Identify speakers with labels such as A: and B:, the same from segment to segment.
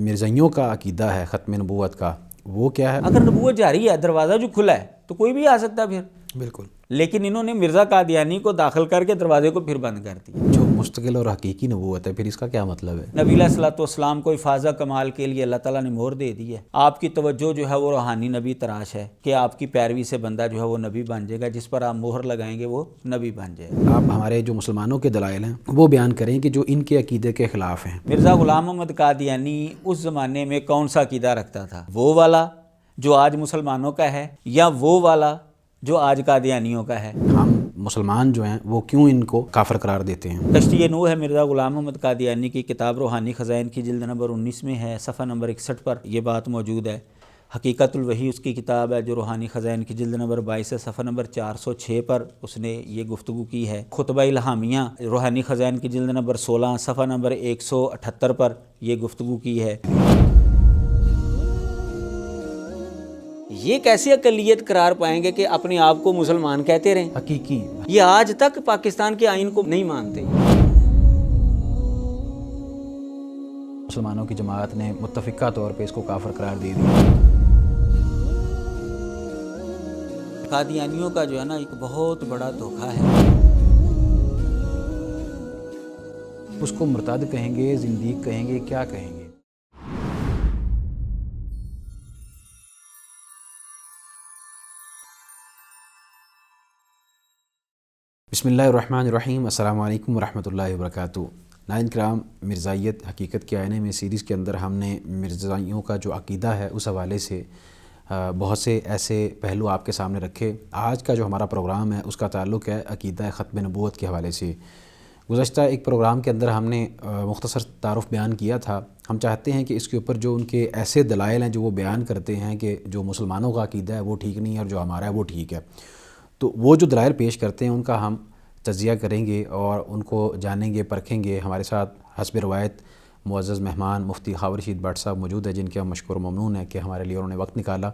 A: مرزائیوں کا عقیدہ ہے ختم نبوت کا وہ کیا ہے؟
B: اگر نبوت جاری ہے، دروازہ جو کھلا ہے تو کوئی بھی آ سکتا ہے پھر،
A: بالکل،
B: لیکن انہوں نے مرزا قادیانی کو داخل کر کے دروازے کو پھر بند کر دیا۔
A: جو مستقل اور حقیقی نبوت ہے پھر اس کا کیا مطلب ہے؟
B: نبی علیہ الصلوۃ والسلام کو افاضہ کمال کے لیے اللہ تعالیٰ نے مہر دے دی ہے۔ آپ کی توجہ جو ہے وہ روحانی نبی تراش ہے کہ آپ کی پیروی سے بندہ جو ہے وہ نبی بن جائے گا، جس پر آپ مہر لگائیں گے وہ نبی بن جائے گا۔
A: آپ ہمارے جو مسلمانوں کے دلائل ہیں وہ بیان کریں کہ جو ان کے عقیدے کے خلاف ہیں۔
B: مرزا غلام محمد قادیانی اس زمانے میں کون سا عقیدہ رکھتا تھا؟ وہ والا جو آج مسلمانوں کا ہے، یا وہ والا جو آج قادیانیوں کا ہے؟
A: ہم مسلمان جو ہیں وہ کیوں ان کو کافر قرار دیتے ہیں؟
B: کشتی نوح ہے مرزا غلام محمد قادیانی کی کتاب روحانی خزائن کی جلد نمبر 19 میں ہے، صفحہ نمبر 61 پر یہ بات موجود ہے۔ حقیقت الوحی اس کی کتاب ہے جو روحانی خزائن کی جلد نمبر 22 ہے، صفحہ نمبر 406 پر اس نے یہ گفتگو کی ہے۔ خطبہ الہامیہ روحانی خزائن کی جلد نمبر 16 صفحہ نمبر 178 پر یہ گفتگو کی ہے۔ یہ کیسی اقلیت قرار پائیں گے کہ اپنے آپ کو مسلمان کہتے رہیں؟
A: حقیقی
B: یہ آج تک پاکستان کے آئین کو نہیں مانتے۔
A: مسلمانوں کی جماعت نے متفقہ طور پہ اس کو کافر قرار دے دیا۔
B: قادیانیوں کا جو ہے نا ایک بہت بڑا دھوکہ ہے۔
A: اس کو مرتد کہیں گے، زندیق کہیں گے، کیا کہیں گے؟ بسم اللہ الرحمن الرحیم، السلام علیکم ورحمۃ اللہ وبرکاتہ۔ ناظرین کرام، مرزائیت حقیقت کے آئینے میں سیریز کے اندر ہم نے مرزائیوں کا جو عقیدہ ہے اس حوالے سے بہت سے ایسے پہلو آپ کے سامنے رکھے۔ آج کا جو ہمارا پروگرام ہے اس کا تعلق ہے عقیدہ ختم نبوت کے حوالے سے۔ گزشتہ ایک پروگرام کے اندر ہم نے مختصر تعارف بیان کیا تھا۔ ہم چاہتے ہیں کہ اس کے اوپر جو ان کے ایسے دلائل ہیں جو وہ بیان کرتے ہیں کہ جو مسلمانوں کا عقیدہ ہے وہ ٹھیک نہیں ہے اور جو ہمارا ہے وہ ٹھیک ہے، تو وہ جو دلائل پیش کرتے ہیں ان کا ہم تجزیہ کریں گے اور ان کو جانیں گے، پرکھیں گے۔ ہمارے ساتھ حسب روایت معزز مہمان مفتی خاور رشید بٹ صاحب موجود ہیں، جن کے ہم مشکور و ممنون ہیں کہ ہمارے لیے انہوں نے وقت نکالا۔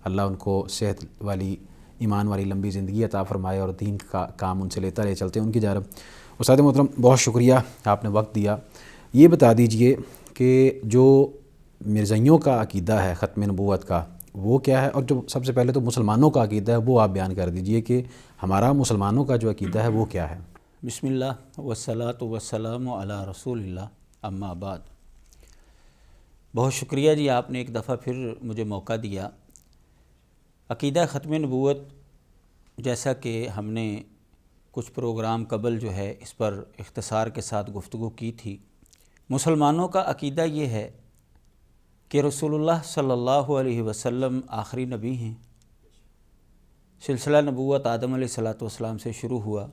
A: اللہ ان کو صحت والی، ایمان والی لمبی زندگی عطا فرمائے اور دین کا کام ان سے لیتا رہے، چلتے ان کی جانب۔ استاد محترم، بہت شکریہ آپ نے وقت دیا۔ یہ بتا دیجئے کہ جو مرزائیوں کا عقیدہ ہے ختم نبوت کا وہ کیا ہے، اور جو سب سے پہلے تو مسلمانوں کا عقیدہ ہے وہ آپ بیان کر دیجئے کہ ہمارا مسلمانوں کا جو عقیدہ ہے وہ کیا ہے۔
B: بسم اللہ والصلاۃ والسلام علی رسول اللہ، اما بعد۔ بہت شکریہ جی، آپ نے ایک دفعہ پھر مجھے موقع دیا۔ عقیدہ ختم نبوت، جیسا کہ ہم نے کچھ پروگرام قبل جو ہے اس پر اختصار کے ساتھ گفتگو کی تھی۔ مسلمانوں کا عقیدہ یہ ہے کہ رسول اللہ صلی اللہ علیہ وسلم آخری نبی ہیں۔ سلسلہ نبوت آدم علیہ السلام سے شروع ہوا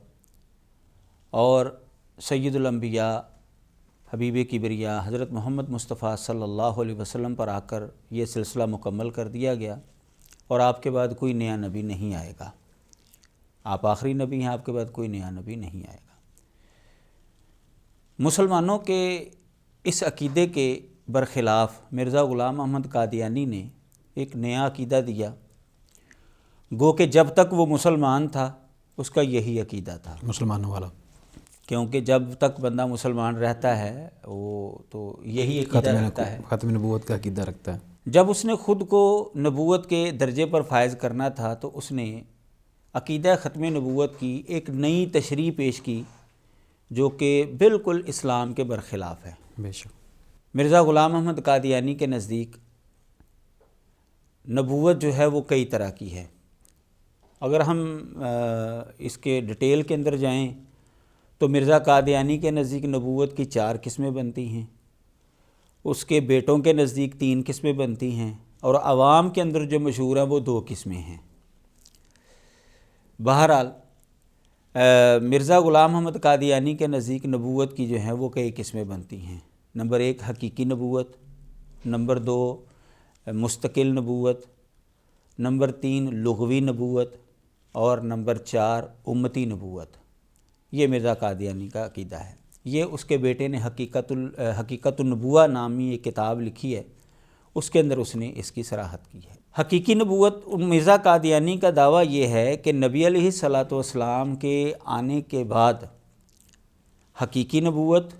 B: اور سید الانبیاء حبیب کبریا حضرت محمد مصطفیٰ صلی اللہ علیہ وسلم پر آ کر یہ سلسلہ مکمل کر دیا گیا، اور آپ کے بعد کوئی نیا نبی نہیں آئے گا۔ آپ آخری نبی ہیں، آپ کے بعد کوئی نیا نبی نہیں آئے گا۔ مسلمانوں کے اس عقیدے کے برخلاف مرزا غلام محمد قادیانی نے ایک نیا عقیدہ دیا، گو کہ جب تک وہ مسلمان تھا اس کا یہی عقیدہ تھا،
A: مسلمانوں والا،
B: کیونکہ جب تک بندہ مسلمان رہتا ہے وہ تو یہی عقیدہ رکھتا ہے،
A: ختم نبوت کا عقیدہ رکھتا ہے۔
B: جب اس نے خود کو نبوت کے درجے پر فائز کرنا تھا تو اس نے عقیدہ ختم نبوت کی ایک نئی تشریح پیش کی جو کہ بالکل اسلام کے برخلاف ہے۔
A: بے شک۔
B: مرزا غلام محمد قادیانی کے نزدیک نبوت جو ہے وہ کئی طرح کی ہے۔ اگر ہم اس کے ڈیٹیل کے اندر جائیں تو مرزا قادیانی کے نزدیک نبوت کی 4 قسمیں بنتی ہیں، اس کے بیٹوں کے نزدیک 3 قسمیں بنتی ہیں، اور عوام کے اندر جو مشہور ہیں وہ 2 قسمیں ہیں۔ بہرحال مرزا غلام محمد قادیانی کے نزدیک نبوت کی جو ہیں وہ کئی قسمیں بنتی ہیں۔ نمبر 1 حقیقی نبوت، نمبر 2 مستقل نبوت، نمبر 3 لغوی نبوت، اور نمبر 4 امتی نبوت۔ یہ مرزا قادیانی کا عقیدہ ہے۔ یہ اس کے بیٹے نے حقیقت النبوہ نامی ایک کتاب لکھی ہے، اس کے اندر اس نے اس کی صراحت کی ہے۔ حقیقی نبوت، مرزا قادیانی کا دعویٰ یہ ہے کہ نبی علیہ السلام کے آنے کے بعد حقیقی نبوت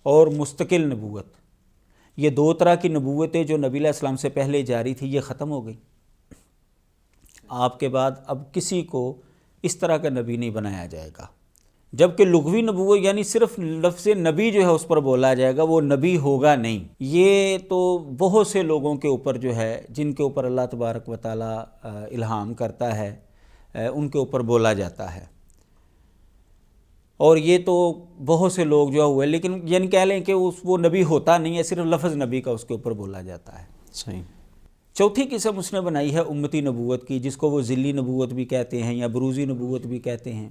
B: اور مستقل نبوت یہ 2 طرح کی نبوتیں جو نبی علیہ السلام سے پہلے جاری تھی یہ ختم ہو گئی. آپ کے بعد اب کسی کو اس طرح کا نبی نہیں بنایا جائے گا، جبکہ لغوی نبوت یعنی صرف لفظ نبی جو ہے اس پر بولا جائے گا، وہ نبی ہوگا نہیں. یہ تو بہت سے لوگوں کے اوپر جو ہے جن کے اوپر اللہ تبارک و تعالیٰ الہام کرتا ہے ان کے اوپر بولا جاتا ہے، اور یہ تو بہت سے لوگ جو ہوئے، لیکن یعنی کہہ لیں کہ وہ نبی ہوتا نہیں ہے، صرف لفظ نبی کا اس کے اوپر بولا جاتا ہے.
A: صحیح.
B: چوتھی قسم اس نے بنائی ہے امتی نبوت کی، جس کو وہ ذلی نبوت بھی کہتے ہیں یا بروزی نبوت بھی کہتے ہیں.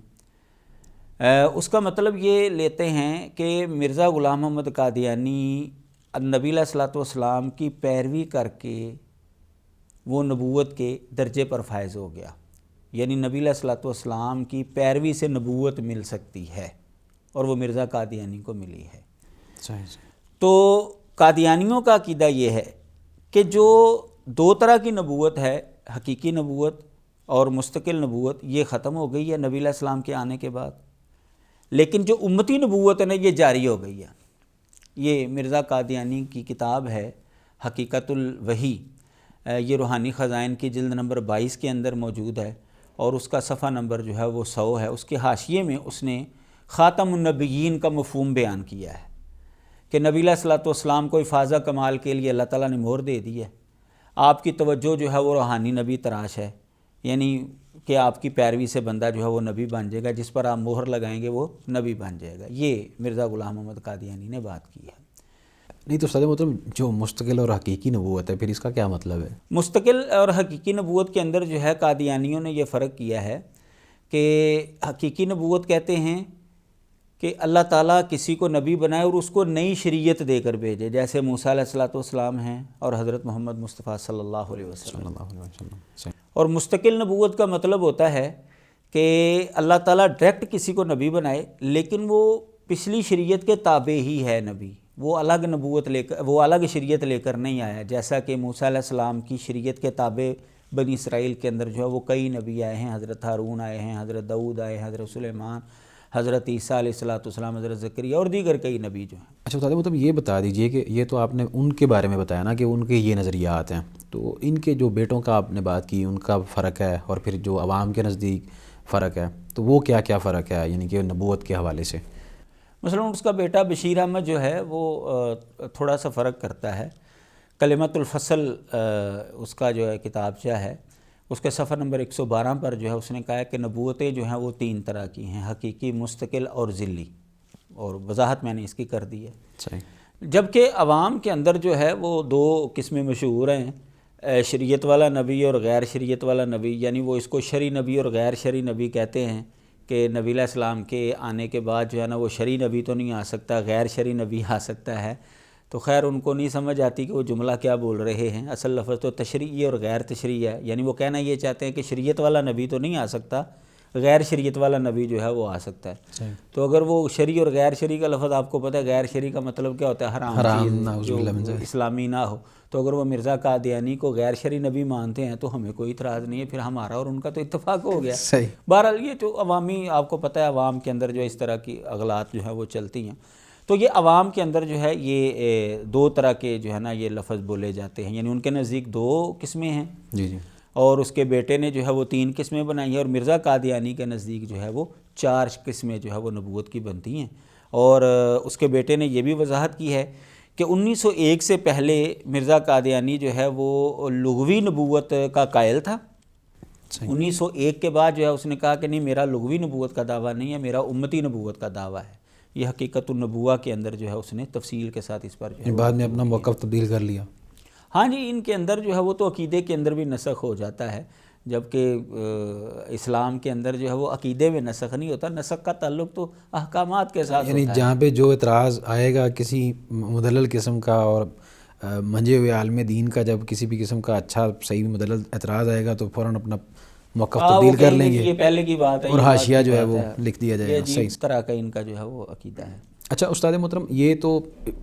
B: اس کا مطلب یہ لیتے ہیں کہ مرزا غلام محمد قادیانی نبی علیہ الصلوۃ والسلام کی پیروی کر کے وہ نبوت کے درجے پر فائز ہو گیا، یعنی نبی علیہ الصلوۃ والسلام کی پیروی سے نبوت مل سکتی ہے، اور وہ مرزا قادیانی کو ملی ہے.
A: صحیح.
B: تو قادیانیوں کا عقیدہ یہ ہے کہ جو 2 طرح کی نبوت ہے، حقیقی نبوت اور مستقل نبوت، یہ ختم ہو گئی ہے نبی علیہ السلام کے آنے کے بعد، لیکن جو امتی نبوت ہے نا یہ جاری ہو گئی ہے. یہ مرزا قادیانی کی کتاب ہے حقیقت الوحی، یہ روحانی خزائن کی جلد نمبر 22 کے اندر موجود ہے، اور اس کا صفحہ نمبر جو ہے وہ 100 ہے. اس کے حاشیے میں اس نے خاتم النبیین کا مفہوم بیان کیا ہے کہ نبی علیہ الصلوۃ والسلام کو افاضہ کمال کے لیے اللہ تعالیٰ نے مہر دے دی ہے. آپ کی توجہ جو ہے وہ روحانی نبی تراش ہے، یعنی کہ آپ کی پیروی سے بندہ جو ہے وہ نبی بن جائے گا، جس پر آپ مہر لگائیں گے وہ نبی بن جائے گا. یہ مرزا غلام محمد قادیانی نے بات کی ہے.
A: نہیں تو استاد محترم، جو مستقل اور حقیقی نبوت ہے پھر اس کا کیا مطلب ہے؟
B: مستقل اور حقیقی نبوت کے اندر جو ہے قادیانیوں نے یہ فرق کیا ہے کہ حقیقی نبوت کہتے ہیں کہ اللہ تعالیٰ کسی کو نبی بنائے اور اس کو نئی شریعت دے کر بھیجے، جیسے موسیٰ علیہ الصلوۃ والسلام ہیں اور حضرت محمد مصطفیٰ صلی اللہ علیہ وسلم.
A: صحیح.
B: اور مستقل نبوت کا مطلب ہوتا ہے کہ اللہ تعالیٰ ڈائریکٹ کسی کو نبی بنائے، لیکن وہ پچھلی شریعت کے تابع ہی ہے نبی، وہ الگ نبوت لے کر، وہ الگ شریعت لے کر نہیں آیا. جیسا کہ موسیٰ علیہ السلام کی شریعت کے تابع بنی اسرائیل کے اندر جو ہے وہ کئی نبی آئے ہیں، حضرت ہارون آئے ہیں، حضرت داؤد آئے ہیں، حضرت سلیمان، حضرت عیسیٰ علیہ السلام، حضرت زکریا اور دیگر کئی نبی جو ہیں.
A: اچھا استاد مطلب یہ بتا دیجئے کہ یہ تو آپ نے ان کے بارے میں بتایا نا کہ ان کے یہ نظریات ہیں، تو ان کے جو بیٹوں کا آپ نے بات کی ان کا فرق ہے، اور پھر جو عوام کے نزدیک فرق ہے، تو وہ کیا کیا فرق ہے یعنی کہ نبوت کے حوالے سے؟
B: مثلا اس کا بیٹا بشیر احمد جو ہے وہ تھوڑا سا فرق کرتا ہے. کلمۃ الفصل اس کا جو ہے کتابچہ ہے، اس کے صفحہ نمبر 112 پر جو ہے اس نے کہا ہے کہ نبوتیں جو ہیں وہ 3 طرح کی ہیں، حقیقی، مستقل اور ذلی، اور وضاحت میں نے اس کی کر دی ہے.
A: صحیح.
B: جبکہ عوام کے اندر جو ہے وہ 2 قسمیں مشہور ہیں، شریعت والا نبی اور غیر شریعت والا نبی، یعنی وہ اس کو شرعی نبی اور غیر شرعی نبی کہتے ہیں کہ نبی علیہ السلام کے آنے کے بعد جو ہے نا وہ شرعی نبی تو نہیں آ سکتا، غیر شرعی نبی آ سکتا ہے. تو خیر ان کو نہیں سمجھ آتی کہ وہ جملہ کیا بول رہے ہیں. اصل لفظ تو تشریعی اور غیر تشریعی ہے، یعنی وہ کہنا یہ چاہتے ہیں کہ شریعت والا نبی تو نہیں آ سکتا، غیر شریعت والا نبی جو ہے وہ آ سکتا ہے. تو اگر وہ شرعی اور غیر شرعی کا لفظ آپ کو پتہ ہے، غیر شرعی کا مطلب کیا ہوتا ہے؟ حرام جو اسلامی نہ ہو. تو اگر وہ مرزا قادیانی کو غیر شرعی نبی مانتے ہیں تو ہمیں کوئی اعتراض نہیں ہے، پھر ہمارا اور ان کا تو اتفاق ہو گیا. بہرحال یہ جو عوامی، آپ کو پتہ ہے عوام کے اندر جو اس طرح کی اغلاط جو ہے وہ چلتی ہیں، تو یہ عوام کے اندر جو ہے یہ 2 طرح کے جو ہے نا یہ لفظ بولے جاتے ہیں، یعنی ان کے نزدیک 2 قسمیں ہیں. جی. اور اس کے بیٹے نے جو ہے وہ 3 قسمیں بنائی ہیں، اور مرزا قادیانی کے نزدیک جو ہے وہ 4 قسمیں جو ہے وہ نبوت کی بنتی ہیں. اور اس کے بیٹے نے یہ بھی وضاحت کی ہے کہ 1901 سے پہلے مرزا قادیانی جو ہے وہ لغوی نبوت کا قائل تھا. 1901 کے بعد جو ہے اس نے کہا کہ نہیں، میرا لغوی نبوت کا دعویٰ نہیں ہے، میرا امتی نبوت کا دعویٰ ہے. یہ حقیقت النبوہ کے اندر جو ہے اس نے تفصیل کے ساتھ اس پر جو ہے
A: بعد میں اپنا موقف تبدیل کر لیا.
B: ہاں جی، ان کے اندر جو ہے وہ تو عقیدے کے اندر بھی نسخ ہو جاتا ہے، جبکہ اسلام کے اندر جو ہے وہ عقیدے میں نسخ نہیں ہوتا. نسخ کا تعلق تو احکامات کے ساتھ
A: یعنی جہاں پہ جو اعتراض آئے گا کسی مدلل قسم کا اور منجے ہوئے عالم دین کا، جب کسی بھی قسم کا اچھا صحیح مدلل اعتراض آئے گا تو فوراً اپنا موقف تبدیل کر لیں گے،
B: یہ پہلے کی بات ہے،
A: اور حاشیہ جو ہے وہ لکھ دیا جائے گا.
B: صحیح طرح کا ان کا جو ہے وہ عقیدہ ہے.
A: اچھا استاد محترم، یہ تو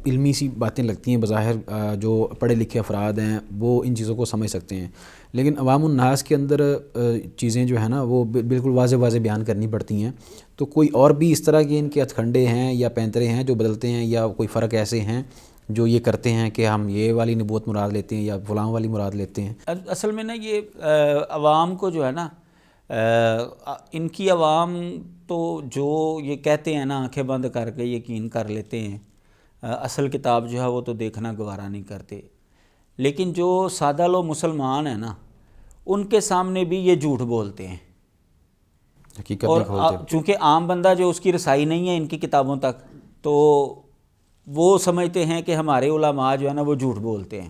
A: علمی سی باتیں لگتی ہیں بظاہر، جو پڑھے لکھے افراد ہیں وہ ان چیزوں کو سمجھ سکتے ہیں، لیکن عوام الناس کے اندر چیزیں جو ہیں نا وہ بالکل واضح واضح بیان کرنی پڑتی ہیں. تو کوئی اور بھی اس طرح کے ان کے ہتھ کنڈے ہیں یا پینترے ہیں جو بدلتے ہیں، یا کوئی فرق ایسے ہیں جو یہ کرتے ہیں کہ ہم یہ والی نبوت مراد لیتے ہیں یا فلاں والی مراد لیتے ہیں؟
B: اصل میں نا یہ عوام کو جو ہے نا ان کی عوام تو جو یہ کہتے ہیں نا آنکھیں بند کر کے یقین کر لیتے ہیں، اصل کتاب جو ہے وہ تو دیکھنا گوارا نہیں کرتے، لیکن جو سادہ لو مسلمان ہیں نا ان کے سامنے بھی یہ جھوٹ بولتے ہیں،
A: حقیقت
B: اور
A: نہیں کھولتے۔
B: چونکہ عام بندہ جو اس کی رسائی نہیں ہے ان کی کتابوں تک، تو وہ سمجھتے ہیں کہ ہمارے علماء جو ہے نا وہ جھوٹ بولتے ہیں،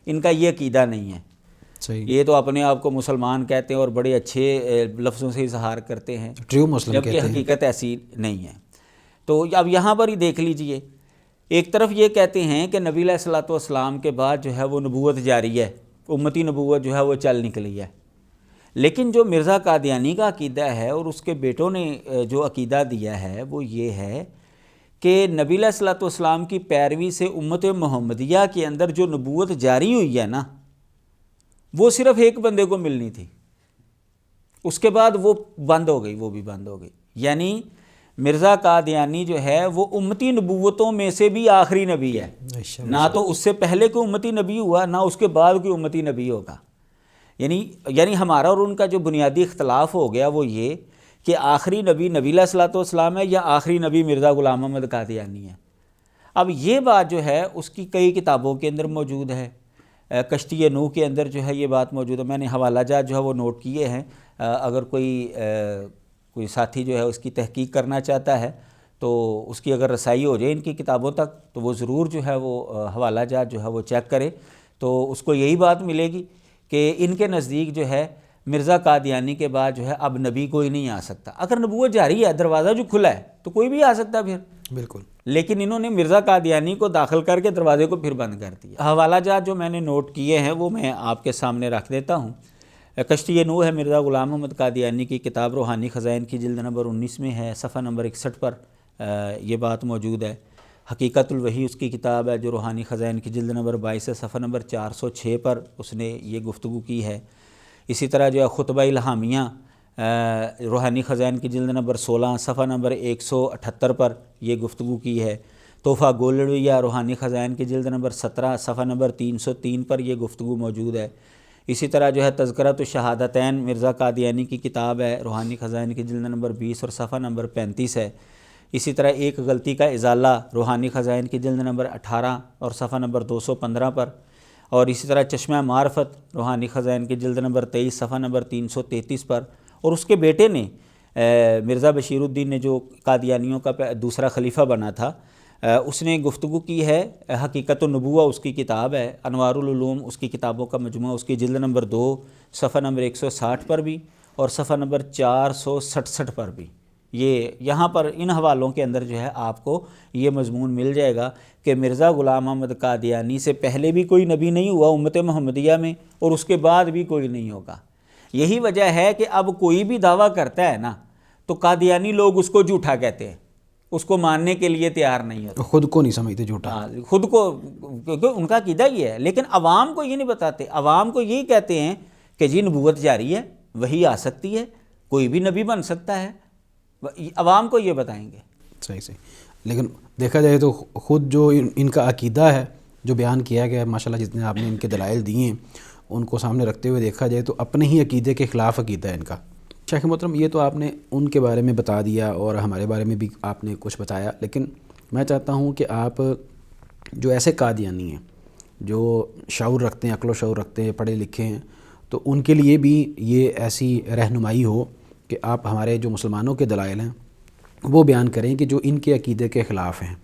B: ان کا یہ عقیدہ نہیں ہے۔
A: صحیح،
B: یہ تو اپنے آپ کو مسلمان کہتے ہیں اور بڑے اچھے لفظوں سے اظہار کرتے ہیں،
A: ٹریو مسلم
B: جبکہ
A: کہتے ہیں۔
B: حقیقت ایسی نہیں ہے۔ تو اب یہاں پر ہی دیکھ لیجئے، ایک طرف یہ کہتے ہیں کہ نبی علیہ الصلوۃ والسلام کے بعد جو ہے وہ نبوت جاری ہے، امتی نبوت جو ہے وہ چل نکلی ہے، لیکن جو مرزا قادیانی کا عقیدہ ہے اور اس کے بیٹوں نے جو عقیدہ دیا ہے وہ یہ ہے کہ نبی علیہ الصلوۃ والسلام کی پیروی سے امت محمدیہ کے اندر جو نبوت جاری ہوئی ہے نا وہ صرف ایک بندے کو ملنی تھی، اس کے بعد وہ بند ہو گئی، وہ بھی بند ہو گئی۔ یعنی مرزا قادیانی جو ہے وہ امتی نبوتوں میں سے بھی آخری نبی ہے، نہ تو اس سے پہلے کوئی امتی نبی ہوا نہ اس کے بعد کوئی امتی نبی ہوگا۔ یعنی ہمارا اور ان کا جو بنیادی اختلاف ہو گیا وہ یہ کہ آخری نبی نبی علیہ الصلوۃ والسلام ہے یا آخری نبی مرزا غلام احمد قادیانی ہے۔ اب یہ بات جو ہے اس کی کئی کتابوں کے اندر موجود ہے، کشتی نوح کے اندر جو ہے یہ بات موجود ہے، میں نے حوالہ جات جو ہے وہ نوٹ کیے ہیں، اگر کوئی ساتھی جو ہے اس کی تحقیق کرنا چاہتا ہے تو اس کی اگر رسائی ہو جائے ان کی کتابوں تک تو وہ ضرور جو ہے وہ حوالہ جات جو ہے وہ چیک کرے، تو اس کو یہی بات ملے گی کہ ان کے نزدیک جو ہے مرزا قادیانی کے بعد جو ہے اب نبی کوئی نہیں آ سکتا۔ اگر نبوت جاری ہے، دروازہ جو کھلا ہے تو کوئی بھی آ سکتا پھر،
A: بالکل،
B: لیکن انہوں نے مرزا قادیانی کو داخل کر کے دروازے کو پھر بند کر دیا۔ حوالہ جات جو میں نے نوٹ کیے ہیں وہ میں آپ کے سامنے رکھ دیتا ہوں۔ کشتی نوح ہے مرزا غلام احمد قادیانی کی کتاب، روحانی خزائن کی جلد نمبر 19 میں ہے، صفحہ نمبر 61 پر یہ بات موجود ہے۔ حقیقت الوحی اس کی کتاب ہے جو روحانی خزائن کی جلد نمبر 22 ہے، صفحہ نمبر 406 پر اس نے یہ گفتگو کی ہے۔ اسی طرح جو ہے خطبہ الہامیہ روحانی خزائن کی جلد نمبر 16 صفحہ نمبر 178 پر یہ گفتگو کی ہے۔ تحفہ گولڑویہ روحانی خزائن کی جلد نمبر 17 صفحہ نمبر 303 پر یہ گفتگو موجود ہے۔ اسی طرح جو ہے تذکرۃ الشہادتین مرزا قادیانی کی کتاب ہے، روحانی خزائن کی جلد نمبر 20 اور صفحہ نمبر 35 ہے۔ اسی طرح ایک غلطی کا ازالہ روحانی خزائن کی جلد نمبر 18 اور صفحہ نمبر 215 پر، اور اسی طرح چشمہ معرفت روحانی خزائن کی جلد نمبر 23 صفحہ نمبر 333 پر، اور اس کے بیٹے نے مرزا بشیر الدین نے جو قادیانیوں کا دوسرا خلیفہ بنا تھا، اس نے گفتگو کی ہے۔ حقیقت النبوہ اس کی کتاب ہے، انوار العلوم اس کی کتابوں کا مجموعہ، اس کی جلد نمبر 2 صفحہ نمبر 160 پر بھی اور صفحہ نمبر 467 پر بھی، یہاں پر ان حوالوں کے اندر جو ہے آپ کو یہ مضمون مل جائے گا کہ مرزا غلام احمد قادیانی سے پہلے بھی کوئی نبی نہیں ہوا امت محمدیہ میں، اور اس کے بعد بھی کوئی نہیں ہوگا۔ یہی وجہ ہے کہ اب کوئی بھی دعویٰ کرتا ہے نا تو قادیانی لوگ اس کو جھوٹا کہتے ہیں، اس کو ماننے کے لیے تیار نہیں ہوتے،
A: خود کو نہیں سمجھتے جھوٹا،
B: خود کو، کیونکہ ان کا عقیدہ یہ ہے، لیکن عوام کو یہ نہیں بتاتے۔ عوام کو یہی کہتے ہیں کہ جی نبوت جاری ہے، وہی آ سکتی ہے، کوئی بھی نبی بن سکتا ہے، عوام کو یہ بتائیں گے۔
A: صحیح، لیکن دیکھا جائے تو خود جو ان کا عقیدہ ہے جو بیان کیا گیا ہے، ماشاءاللہ جتنے آپ نے ان کے دلائل دیے ہیں ان کو سامنے رکھتے ہوئے دیکھا جائے تو اپنے ہی عقیدے کے خلاف عقیدہ ہے ان کا۔ شیخ محترم، یہ تو آپ نے ان کے بارے میں بتا دیا اور ہمارے بارے میں بھی آپ نے کچھ بتایا، لیکن میں چاہتا ہوں کہ آپ جو ایسے قادیانی ہیں جو شعور رکھتے ہیں، عقل و شعور رکھتے ہیں، پڑھے لکھے ہیں، تو ان کے لیے بھی یہ ایسی رہنمائی ہو کہ آپ ہمارے جو مسلمانوں کے دلائل ہیں وہ بیان کریں کہ جو ان کے عقیدے کے خلاف ہیں،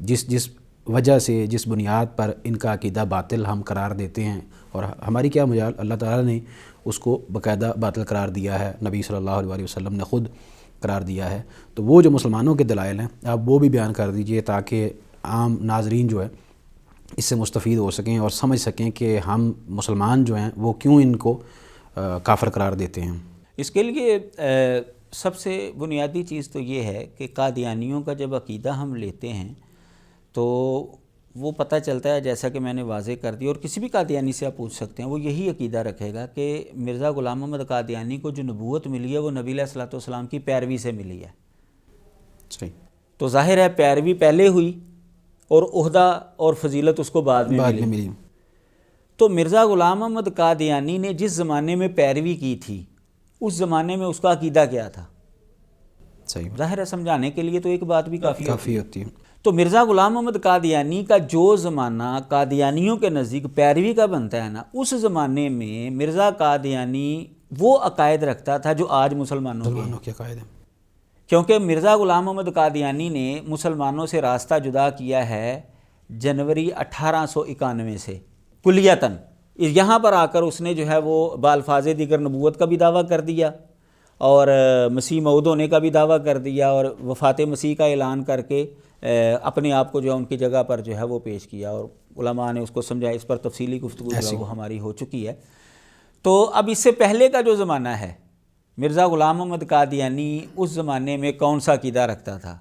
A: جس وجہ سے، جس بنیاد پر ان کا عقیدہ باطل ہم قرار دیتے ہیں، اور ہماری کیا مجال، اللہ تعالیٰ نے اس کو باقاعدہ باطل قرار دیا ہے، نبی صلی اللہ علیہ وسلم نے خود قرار دیا ہے، تو وہ جو مسلمانوں کے دلائل ہیں آپ وہ بھی بیان کر دیجئے تاکہ عام ناظرین جو ہے اس سے مستفید ہو سکیں اور سمجھ سکیں کہ ہم مسلمان جو ہیں وہ کیوں ان کو کافر قرار دیتے ہیں۔
B: اس کے لیے سب سے بنیادی چیز تو یہ ہے کہ قادیانیوں کا جب عقیدہ ہم لیتے ہیں تو وہ پتہ چلتا ہے، جیسا کہ میں نے واضح کر دیا، اور کسی بھی قادیانی سے آپ پوچھ سکتے ہیں، وہ یہی عقیدہ رکھے گا کہ مرزا غلام احمد قادیانی کو جو نبوت ملی ہے وہ نبی علیہ الصلوۃ والسلام کی پیروی سے ملی ہے۔
A: صحیح،
B: تو ظاہر ہے پیروی پہلے ہوئی اور عہدہ اور فضیلت اس کو بعد میں ملی. تو مرزا غلام احمد قادیانی نے جس زمانے میں پیروی کی تھی اس زمانے میں اس کا عقیدہ کیا تھا؟
A: صحیح،
B: ظاہر ہے سمجھانے کے لیے تو ایک بات بھی کافی
A: ہوتی ہے.
B: تو مرزا غلام احمد قادیانی کا جو زمانہ قادیانیوں کے نزدیک پیروی کا بنتا ہے نا، اس زمانے میں مرزا قادیانی وہ عقائد رکھتا تھا جو آج مسلمانوں کے عقائد ہیں. کیونکہ مرزا غلام احمد قادیانی نے مسلمانوں سے راستہ جدا کیا ہے جنوری 1891 سے کلیتاً. یہاں پر آ کر اس نے جو ہے وہ بالفاظ دیگر نبوت کا بھی دعویٰ کر دیا اور مسیح موعود ہونے کا بھی دعویٰ کر دیا اور وفات مسیح کا اعلان کر کے اپنے آپ کو جو ہے ان کی جگہ پر جو ہے وہ پیش کیا، اور علماء نے اس کو سمجھایا. اس پر تفصیلی گفتگو جو ہے وہ ہماری ہو چکی ہے. تو اب اس سے پہلے کا جو زمانہ ہے، مرزا غلام احمد قادیانی اس زمانے میں کون سا عقیدہ رکھتا تھا؟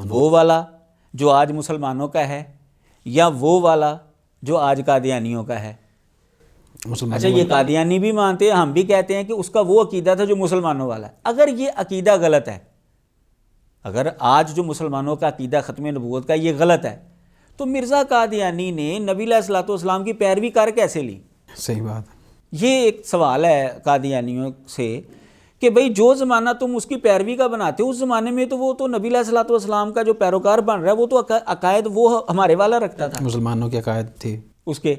B: وہ والا جو آج مسلمانوں کا ہے یا وہ والا جو آج قادیانیوں کا ہے؟ اچھا، یہ قادیانی بھی مانتے ہیں، ہم بھی کہتے ہیں کہ اس کا وہ عقیدہ تھا جو مسلمانوں والا ہے. اگر یہ عقیدہ غلط ہے، اگر آج جو مسلمانوں کا عقیدہ ختم نبوت کا یہ غلط ہے، تو مرزا قادیانی نے نبی علیہ الصلوۃ والسلام کی پیروی کر کیسے لی؟
A: صحیح بات.
B: یہ ایک سوال ہے قادیانیوں سے کہ بھئی جو زمانہ تم اس کی پیروی کا بناتے ہو، اس زمانے میں تو وہ تو نبی علیہ الصلوۃ والسلام کا جو پیروکار بن رہا ہے وہ تو عقائد وہ ہمارے والا رکھتا تھا،
A: مسلمانوں کے عقائد تھے
B: اس کے.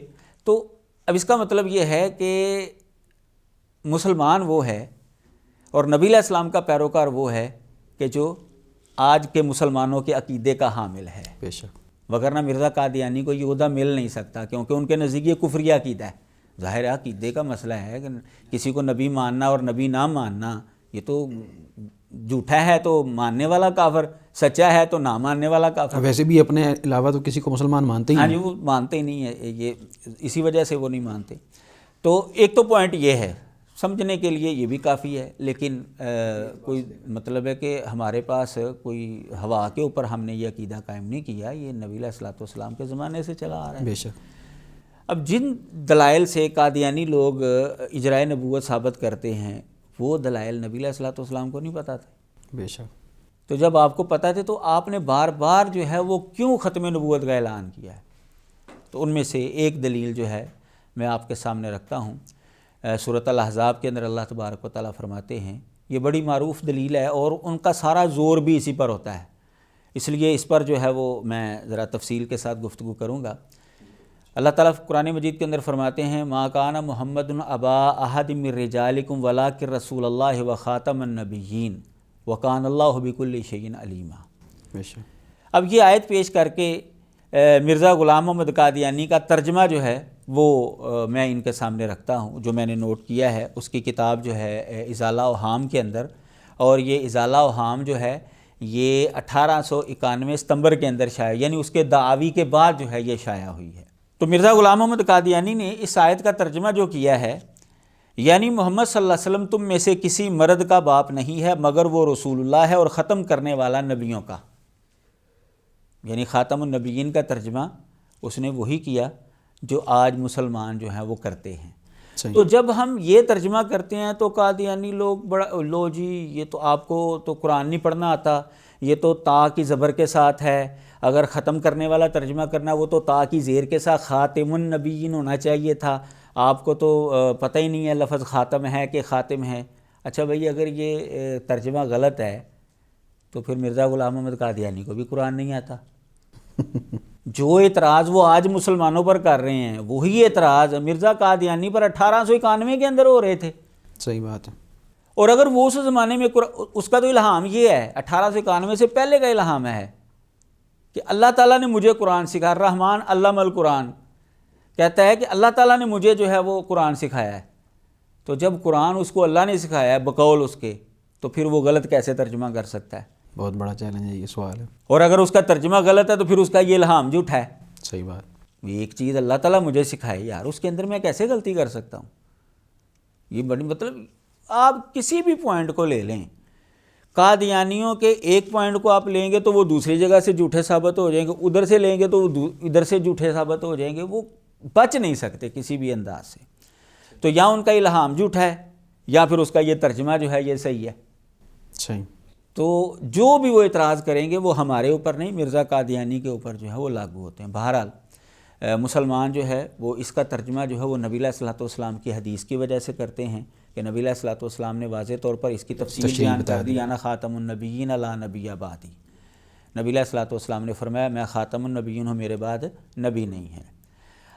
B: تو اب اس کا مطلب یہ ہے کہ مسلمان وہ ہے اور نبی علیہ السلام کا پیروکار وہ ہے کہ جو آج کے مسلمانوں کے عقیدے کا حامل ہے.
A: بے شک.
B: وگرنہ مرزا قادیانی کو یہ عہدہ مل نہیں سکتا، کیونکہ ان کے نزدیک یہ کفریہ عقیدہ ہے. ظاہر ہے عقیدے کا مسئلہ ہے کہ کسی کو نبی ماننا اور نبی نہ ماننا یہ تو جھوٹا ہے تو ماننے والا کافر، سچا ہے تو نہ ماننے والا کافر.
A: ویسے بھی اپنے علاوہ تو کسی کو مسلمان مانتے ہی
B: نہیں. وہ مانتے ہی نہیں ہے، یہ اسی وجہ سے وہ نہیں مانتے. تو ایک تو پوائنٹ یہ ہے، سمجھنے کے لیے یہ بھی کافی ہے، لیکن کوئی مطلب ہے کہ ہمارے پاس کوئی ہوا کے اوپر ہم نے یہ عقیدہ قائم نہیں کیا، یہ نبی علیہ الصلوۃ والسلام کے زمانے سے چلا آ رہا ہے.
A: بے شک.
B: اب جن دلائل سے قادیانی لوگ اجرائے نبوت ثابت کرتے ہیں وہ دلائل نبی علیہ الصلوۃ والسلام کو نہیں پتہ تھے.
A: بے شک.
B: تو جب آپ کو پتہ تھے تو آپ نے بار بار جو ہے وہ کیوں ختم نبوت کا اعلان کیا ہے؟ تو ان میں سے ایک دلیل جو ہے میں آپ کے سامنے رکھتا ہوں. سورۃ الاحزاب کے اندر اللہ تبارک و تعالیٰ فرماتے ہیں، یہ بڑی معروف دلیل ہے اور ان کا سارا زور بھی اسی پر ہوتا ہے، اس لیے اس پر جو ہے وہ میں ذرا تفصیل کے ساتھ گفتگو کروں گا. اللہ تعالیٰ قرآن مجید کے اندر فرماتے ہیں، ما کان محمد ابا احد من رجالکم ولکن رسول اللہ و خاتم النبیین وکان اللہ بکل شیء علیما. اب یہ آیت پیش کر کے مرزا غلام احمد قادیانی کا ترجمہ جو ہے وہ میں ان کے سامنے رکھتا ہوں، جو میں نے نوٹ کیا ہے. اس کی کتاب جو ہے ازالہ اوہام کے اندر، اور یہ ازالہ اوہام جو ہے یہ 1891 ستمبر کے اندر شائع، یعنی اس کے دعاوی کے بعد جو ہے یہ شائع ہوئی ہے. تو مرزا غلام احمد قادیانی نے اس آیت کا ترجمہ جو کیا ہے، یعنی محمد صلی اللہ علیہ وسلم تم میں سے کسی مرد کا باپ نہیں ہے مگر وہ رسول اللہ ہے اور ختم کرنے والا نبیوں کا. یعنی خاتم النبیین کا ترجمہ اس نے وہی کیا جو آج مسلمان جو ہیں وہ کرتے ہیں. تو جب ہم یہ ترجمہ کرتے ہیں تو قادیانی لوگ بڑا لو جی یہ تو آپ کو تو قرآن نہیں پڑھنا آتا، یہ تو تا کی زبر کے ساتھ ہے، اگر ختم کرنے والا ترجمہ کرنا وہ تو تا کی زیر کے ساتھ خاتم النبیین ہونا چاہیے تھا، آپ کو تو پتہ ہی نہیں ہے لفظ خاتم ہے کہ خاتم ہے. اچھا بھئی، اگر یہ ترجمہ غلط ہے تو پھر مرزا غلام احمد قادیانی کو بھی قرآن نہیں آتا. جو اعتراض وہ آج مسلمانوں پر کر رہے ہیں وہی اعتراض مرزا قادیانی پر 1891 کے اندر ہو رہے تھے.
A: صحیح بات ہے.
B: اور اگر وہ اس زمانے میں اس کا تو الہام یہ ہے، 1891 سے پہلے کا الہام ہے کہ اللہ تعالیٰ نے مجھے قرآن سکھایا. الرحمن علم القرآن کہتا ہے کہ اللہ تعالیٰ نے مجھے جو ہے وہ قرآن سکھایا ہے. تو جب قرآن اس کو اللہ نے سکھایا ہے بقول اس کے، تو پھر وہ غلط کیسے ترجمہ کر سکتا ہے؟
A: بہت بڑا چیلنج ہے یہ سوال ہے.
B: اور اگر اس کا ترجمہ غلط ہے تو پھر اس کا یہ الہام جھوٹا ہے.
A: صحیح بات.
B: ایک چیز اللہ تعالیٰ مجھے سکھائے یار، اس کے اندر میں کیسے غلطی کر سکتا ہوں؟ یہ بڑی مطلب آپ کسی بھی پوائنٹ کو لے لیں، قادیانیوں کے ایک پوائنٹ کو آپ لیں گے تو وہ دوسری جگہ سے جھوٹے ثابت ہو جائیں گے، ادھر سے لیں گے تو وہ ادھر سے جھوٹے ثابت ہو جائیں گے، وہ بچ نہیں سکتے کسی بھی انداز سے. تو یا ان کا الہام جھوٹا ہے یا پھر اس کا یہ ترجمہ جو ہے یہ صحیح ہے.
A: صحیح.
B: تو جو بھی وہ اعتراض کریں گے وہ ہمارے اوپر نہیں، مرزا قادیانی کے اوپر جو ہے وہ لاگو ہوتے ہیں۔ بہرحال مسلمان جو ہے وہ اس کا ترجمہ جو ہے وہ نبی علیہ الصلوۃ والسلام کی حدیث کی وجہ سے کرتے ہیں کہ نبی علیہ الصلوۃ والسلام نے واضح طور پر اس کی تفصیل بیان کر دی، انا خاتم النبیین لا نبی بعدی۔ نبی علیہ الصلوۃ والسلام نے فرمایا میں خاتم النبیین ہوں، میرے بعد نبی نہیں ہے۔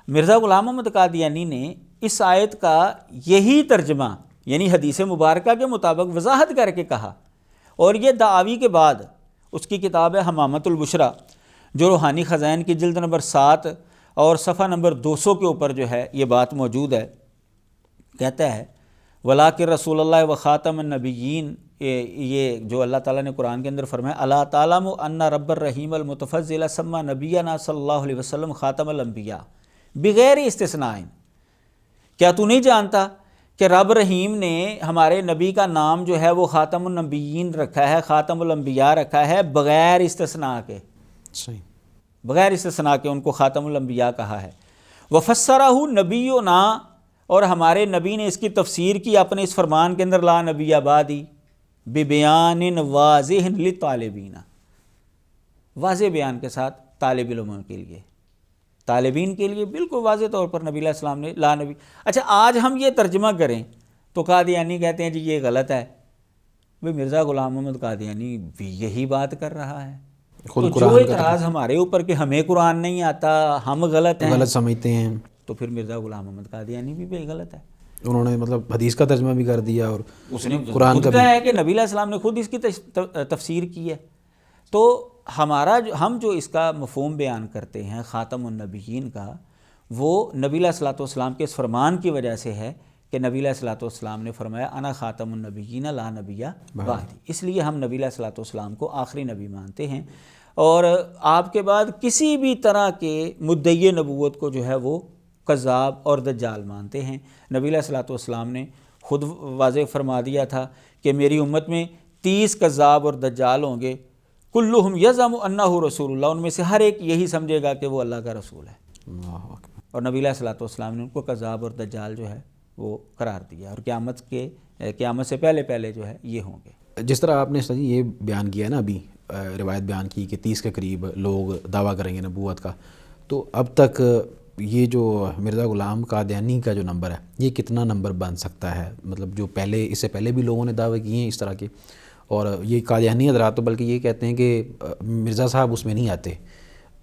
B: مرزا غلام محمد قادیانی نے اس آیت کا یہی ترجمہ یعنی حدیث مبارکہ کے مطابق وضاحت کر کے کہا، اور یہ دعاوی کے بعد اس کی کتاب ہے حمامۃ البشریٰ جو روحانی خزائن کی جلد نمبر 7 اور صفحہ نمبر 200 کے اوپر جو ہے یہ بات موجود ہے۔ کہتا ہے ولاکن رسول اللہ و خاتم النبیین، یہ جو اللہ تعالیٰ نے قرآن کے اندر فرمایا اللہ تعالیٰ ان رب الرحیم المتفضل سما نبینا صلی اللہ علیہ وسلم خاتم الانبیاء بغیر استثناء۔ کیا تو نہیں جانتا کہ رب رحیم نے ہمارے نبی کا نام جو ہے وہ خاتم النبیین رکھا ہے، خاتم الانبیاء رکھا ہے بغیر استثناء کے؟
A: صحیح،
B: بغیر استثناء کے ان کو خاتم الانبیاء کہا ہے۔ وفسرہ نبینا، اور ہمارے نبی نے اس کی تفسیر کی اپنے اس فرمان کے اندر لا نبی بعدی ببیان واضح للطالبین، واضح بیان کے ساتھ طالب علموں کے لیے، طالبین کے لیے بالکل واضح طور پر نبی علیہ السلام نے لا نبی۔ اچھا آج ہم یہ ترجمہ کریں تو قادیانی کہتے ہیں جی یہ غلط ہے۔ بھئی مرزا غلام محمد قادیانی بھی یہی بات کر رہا ہے، تو جو اعتراض ہمارے اوپر کہ ہمیں قرآن نہیں آتا، ہم غلط ہیں،
A: غلط سمجھتے ہیں،
B: تو پھر مرزا غلام محمد قادیانی بھی غلط ہے۔
A: انہوں نے مطلب حدیث کا ترجمہ بھی کر دیا اور
B: اس نے
A: قرآن کا
B: خود کہا ہے کہ نبی علیہ السلام نے خود اس کی تفسیر کی ہے۔ تو ہم جو اس کا مفہوم بیان کرتے ہیں خاتم النبیین کا، وہ نبی علیہ الصلوۃ والسلام کے اس فرمان کی وجہ سے ہے کہ نبی علیہ الصلوۃ والسلام نے فرمایا انا خاتم النبیین لا نبی بعدی، اس لیے ہم نبی علیہ الصلوۃ والسلام کو آخری نبی مانتے ہیں، اور آپ کے بعد کسی بھی طرح کے مدعی نبوت کو جو ہے وہ کذاب اور دجال مانتے ہیں۔ نبی علیہ الصلوۃ والسلام نے خود واضح فرما دیا تھا کہ میری امت میں 30 کذاب اور دجال ہوں گے، کلہم یزعم انہ رسول اللہ، ان میں سے ہر ایک یہی سمجھے گا کہ وہ اللہ کا رسول ہے،
A: اللہ اکبر۔
B: اور نبی علیہ الصلوۃ والسلام نے ان کو کذاب اور دجال جو ہے وہ قرار دیا، اور قیامت سے پہلے جو ہے یہ ہوں گے۔
A: جس طرح آپ نے یہ بیان کیا نا، ابھی روایت بیان کی کہ 30 کے قریب لوگ دعویٰ کریں گے نبوت کا، تو اب تک یہ جو مرزا غلام قادیانی کا جو نمبر ہے یہ کتنا نمبر بن سکتا ہے؟ مطلب جو اس سے پہلے بھی لوگوں نے دعوے کیے ہیں اس طرح کے، اور یہ قادیانی حضرات تو بلکہ یہ کہتے ہیں کہ مرزا صاحب اس میں نہیں آتے،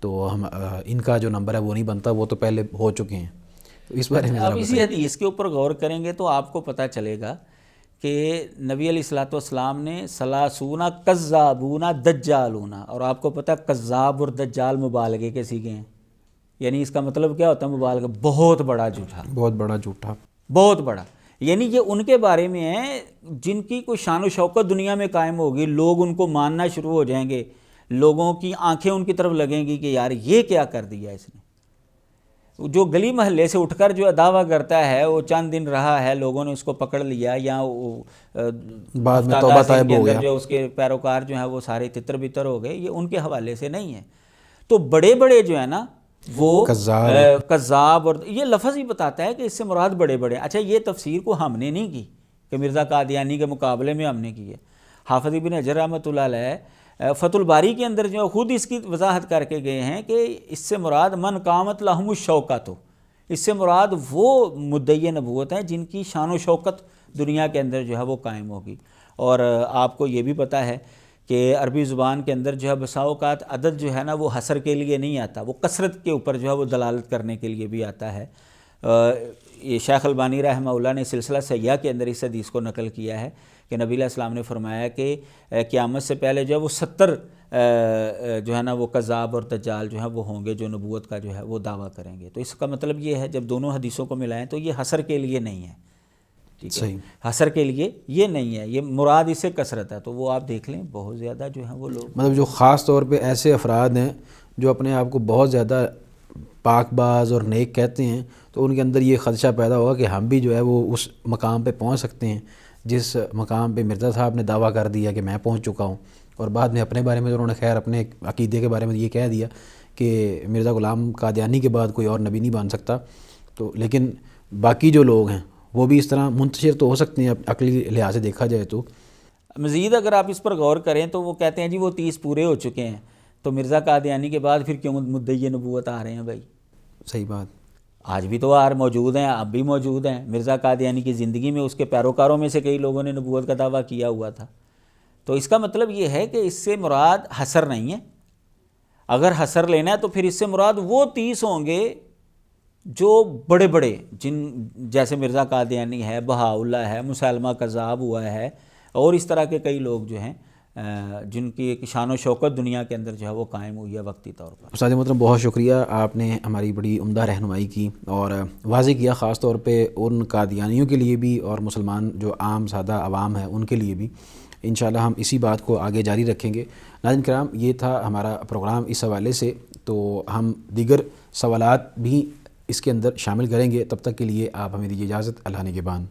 A: تو ہم ان کا جو نمبر ہے وہ نہیں بنتا، وہ تو پہلے ہو چکے ہیں۔ تو اس بارے میں
B: اب اسی حدیث کے اوپر غور کریں گے تو آپ کو پتہ چلے گا کہ نبی علیہ الصلوۃ والسلام نے ثلاثون کذابون دجالون، اور آپ کو پتہ کذاب اور دجال مبالغے کے سیغے ہیں، یعنی اس کا مطلب کیا ہوتا ہے مبالغہ؟ بہت بڑا جھوٹا،
A: بہت بڑا جھوٹا،
B: بہت بڑا، یعنی یہ ان کے بارے میں ہے جن کی کوئی شان و شوکت دنیا میں قائم ہوگی، لوگ ان کو ماننا شروع ہو جائیں گے، لوگوں کی آنکھیں ان کی طرف لگیں گی کہ یار یہ کیا کر دیا اس نے۔ جو گلی محلے سے اٹھ کر جو دعویٰ کرتا ہے وہ چند دن رہا ہے، لوگوں نے اس کو پکڑ لیا، یا
A: بعد میں توبہ طائب ہو گیا،
B: جو اس کے پیروکار جو ہیں وہ سارے تتر بتر ہو گئے، یہ ان کے حوالے سے نہیں ہے۔ تو بڑے بڑے جو ہے نا وہ کذاب، اور یہ لفظ ہی بتاتا ہے کہ اس سے مراد بڑے بڑے۔ اچھا یہ تفسیر کو ہم نے نہیں کی کہ مرزا قادیانی کے مقابلے میں ہم نے کی ہے، حافظ ابن حجر رحمۃ اللہ علیہ فتح الباری کے اندر جو خود اس کی وضاحت کر کے گئے ہیں کہ اس سے مراد من قامت لہم الشوکۃ، اس سے مراد وہ مدعی نبوت ہیں جن کی شان و شوکت دنیا کے اندر جو ہے وہ قائم ہوگی۔ اور آپ کو یہ بھی پتہ ہے کہ عربی زبان کے اندر جو ہے بسا اوقات عدد جو ہے نا وہ حصر کے لیے نہیں آتا، وہ کثرت کے اوپر جو ہے وہ دلالت کرنے کے لیے بھی آتا ہے۔ یہ شیخ البانی رحمہ اللہ نے سلسلہ سیاح کے اندر اس حدیث کو نقل کیا ہے کہ نبی علیہ السلام نے فرمایا کہ قیامت سے پہلے جو ہے وہ 70 جو ہے نا وہ کذاب اور دجال جو ہے وہ ہوں گے جو نبوت کا جو ہے وہ دعویٰ کریں گے۔ تو اس کا مطلب یہ ہے جب دونوں حدیثوں کو ملائیں تو یہ حصر کے لیے نہیں ہے، ٹھیک ہے، حصر کے لیے یہ نہیں ہے، یہ مراد اس سے کثرت ہے۔ تو وہ آپ دیکھ لیں بہت زیادہ جو ہے وہ لوگ،
A: مطلب جو خاص طور پہ ایسے افراد ہیں جو اپنے آپ کو بہت زیادہ پاک باز اور نیک کہتے ہیں، تو ان کے اندر یہ خدشہ پیدا ہوگا کہ ہم بھی جو ہے وہ اس مقام پہ پہنچ سکتے ہیں جس مقام پہ مرزا صاحب نے دعویٰ کر دیا کہ میں پہنچ چکا ہوں، اور بعد میں اپنے بارے میں انہوں نے خیر اپنے عقیدے کے بارے میں یہ کہہ دیا کہ مرزا غلام قادیانی کے بعد کوئی اور نبی نہیں بن سکتا۔ تو لیکن باقی جو لوگ ہیں وہ بھی اس طرح منتشر تو ہو سکتے ہیں عقلی لحاظ سے دیکھا جائے تو۔
B: مزید اگر آپ اس پر غور کریں تو وہ کہتے ہیں جی وہ 30 پورے ہو چکے ہیں، تو مرزا قادیانی کے بعد پھر کیوں مدعی نبوت آ رہے ہیں بھائی؟
A: صحیح بات.
B: آج بھی تو موجود ہیں، اب بھی موجود ہیں. مرزا قادیانی کی زندگی میں اس کے پیروکاروں میں سے کئی لوگوں نے نبوت کا دعویٰ کیا ہوا تھا. تو اس کا مطلب یہ ہے کہ اس سے مراد حصر نہیں ہے. اگر حصر لینا ہے تو پھر اس سے مراد وہ 30 ہوں گے جو بڑے بڑے، جیسے مرزا قادیانی ہے، بہاء اللہ ہے، مسلمہ کذاب ہوا ہے، اور اس طرح کے کئی لوگ جو ہیں جن کی ایک شان و شوکت دنیا کے اندر جو ہے وہ قائم ہوئی ہے وقتی طور پر.
A: استاد محترم بہت شکریہ، آپ نے ہماری بڑی عمدہ رہنمائی کی اور واضح کیا، خاص طور پہ ان قادیانیوں کے لیے بھی اور مسلمان جو عام سادہ عوام ہیں ان کے لیے بھی. انشاءاللہ ہم اسی بات کو آگے جاری رکھیں گے. ناظرین کرام، یہ تھا ہمارا پروگرام اس حوالے سے، تو ہم دیگر سوالات بھی اس کے اندر شامل کریں گے. تب تک کے لیے آپ ہمیں دیجیے اجازت. اللہ نگہبان.